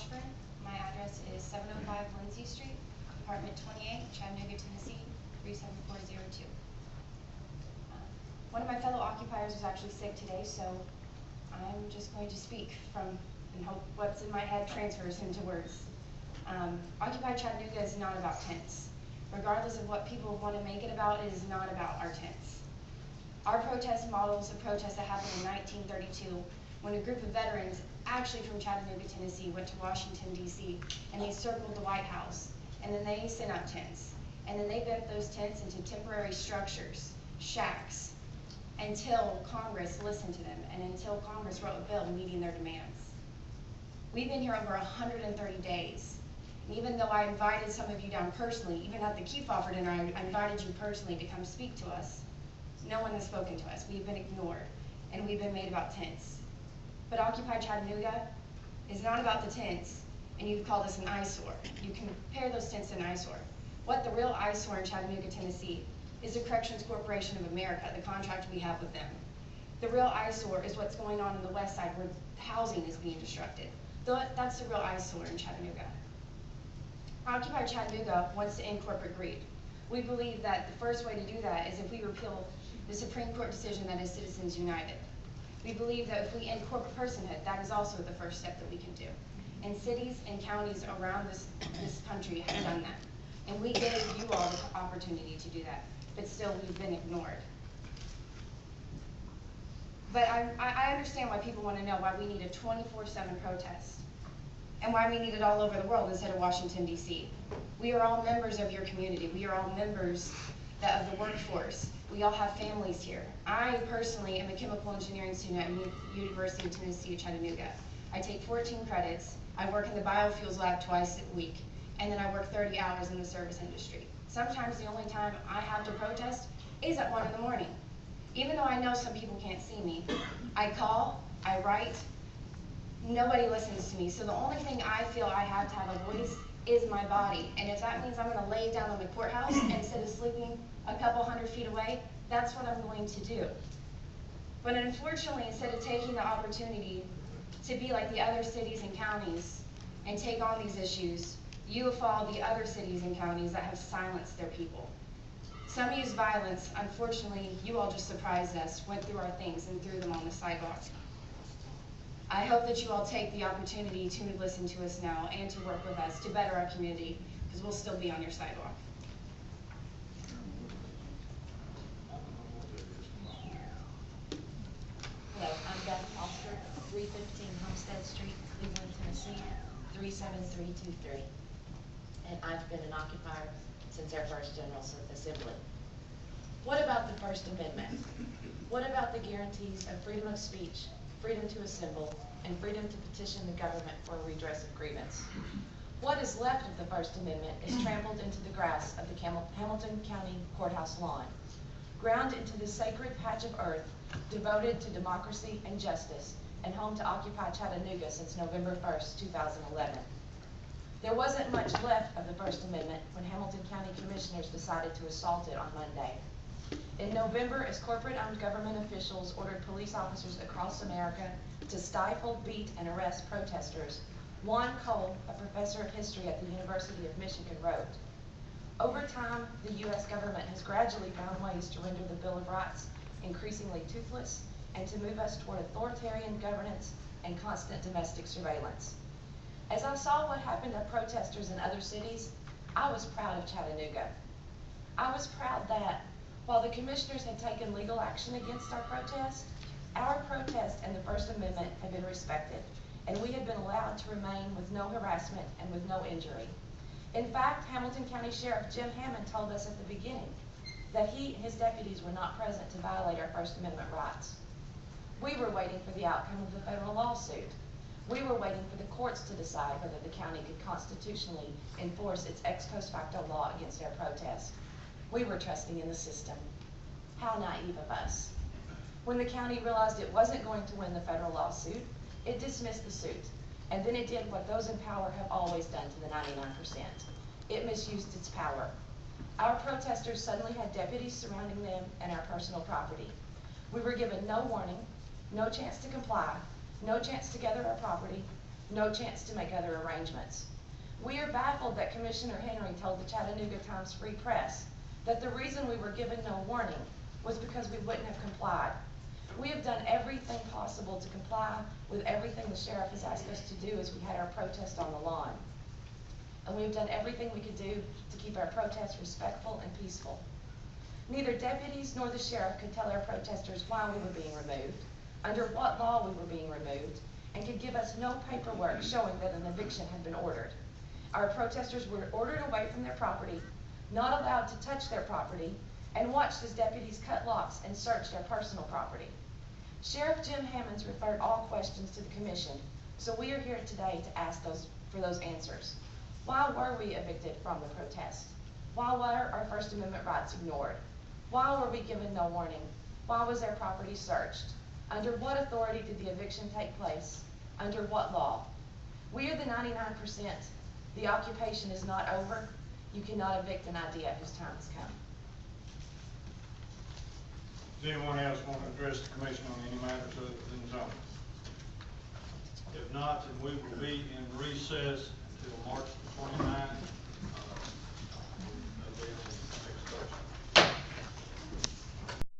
Washburn. My address is 705 Lindsay Street, apartment 28, Chattanooga, Tennessee, 37402. One of my fellow occupiers was actually sick today, so I'm just going to speak and hope what's in my head transfers into words. Occupy Chattanooga is not about tents. Regardless of what people want to make it about, it is not about our tents. Our protest models a protest that happened in 1932 when a group of veterans, actually from Chattanooga, Tennessee, went to Washington, D.C., and they circled the White House, and then they sent up tents. And then they bent those tents into temporary structures, shacks, until Congress listened to them and until Congress wrote a bill meeting their demands. We've been here over 130 days. And even though I invited some of you down personally, even at the Kefauver dinner, I invited you personally to come speak to us. No one has spoken to us. We've been ignored, and we've been made about tents. But Occupy Chattanooga is not about the tents, and you've called us an eyesore. You compare those tents to an eyesore. What the real eyesore in Chattanooga, Tennessee, is the Corrections Corporation of America, the contract we have with them. The real eyesore is what's going on in the west side where housing is being disrupted. That's the real eyesore in Chattanooga. Occupy Chattanooga wants to end corporate greed. We believe that the first way to do that is if we repeal the Supreme Court decision that is Citizens United. We believe that if we end corporate personhood, that is also the first step that we can do. And cities and counties around this country have done that. And we gave you all the opportunity to do that, but still we've been ignored. But I understand why people want to know why we need a 24/7 protest and why we need it all over the world instead of Washington, D.C. We are all members of your community. We are all members of the workforce. We all have families here. I personally am a chemical engineering student at University of Tennessee at Chattanooga. I take 14 credits. I work in the biofuels lab twice a week, and then I work 30 hours in the service industry. Sometimes the only time I have to protest is at 1 in the morning. Even though I know some people can't see me, I call, I write, nobody listens to me. So the only thing I feel I have to have a voice is my body. And if that means I'm gonna lay down on the courthouse instead of sleeping a couple 100 feet away, that's what I'm going to do. But unfortunately, instead of taking the opportunity to be like the other cities and counties and take on these issues, you will follow the other cities and counties that have silenced their people. Some use violence. Unfortunately, you all just surprised us, went through our things and threw them on the sidewalk. I hope that you all take the opportunity to listen to us now and to work with us to better our community, because we'll still be on your sidewalk. Hello, I'm Beth Foster, 315 Homestead Street, Cleveland, Tennessee, 37323. And I've been an occupier since our first General Assembly. What about the First Amendment? What about the guarantees of freedom of speech, freedom to assemble, and freedom to petition the government for a redress of grievance? What is left of the First Amendment is trampled into the grass of the Hamilton County Courthouse lawn, ground into this sacred patch of earth devoted to democracy and justice, and home to Occupy Chattanooga since November 1st, 2011. There wasn't much left of the First Amendment when Hamilton County Commissioners decided to assault it on Monday. In November, as corporate-owned government officials ordered police officers across America to stifle, beat, and arrest protesters, Juan Cole, a professor of history at the University of Michigan, wrote, "Over time, the U.S. government has gradually found ways to render the Bill of Rights increasingly toothless and to move us toward authoritarian governance and constant domestic surveillance. As I saw what happened to protesters in other cities, I was proud of Chattanooga. I was proud that, while the commissioners had taken legal action against our protest and the First Amendment had been respected, and we had been allowed to remain with no harassment and with no injury. In fact, Hamilton County Sheriff Jim Hammond told us at the beginning that he and his deputies were not present to violate our First Amendment rights. We were waiting for the outcome of the federal lawsuit. We were waiting for the courts to decide whether the county could constitutionally enforce its ex post facto law against our protest. We were trusting in the system. How naive of us. When the county realized it wasn't going to win the federal lawsuit, it dismissed the suit, and then it did what those in power have always done to the 99%. It misused its power. Our protesters suddenly had deputies surrounding them and our personal property. We were given no warning, no chance to comply, no chance to gather our property, no chance to make other arrangements. We are baffled that Commissioner Henry told the Chattanooga Times Free Press that the reason we were given no warning was because we wouldn't have complied. We have done everything possible to comply with everything the sheriff has asked us to do as we had our protest on the lawn. And we've done everything we could do to keep our protest respectful and peaceful. Neither deputies nor the sheriff could tell our protesters why we were being removed, under what law we were being removed, and could give us no paperwork showing that an eviction had been ordered. Our protesters were ordered away from their property, not allowed to touch their property, and watched as deputies cut locks and searched their personal property. Sheriff Jim Hammonds referred all questions to the commission, so we are here today to ask for those answers. Why were we evicted from the protest? Why were our First Amendment rights ignored? Why were we given no warning? Why was our property searched? Under what authority did the eviction take place? Under what law? We are the 99%. The occupation is not over. You cannot evict an idea whose time has come. Does anyone else want to address the commission on any matters other than zoning? If not, then we will be in recess until March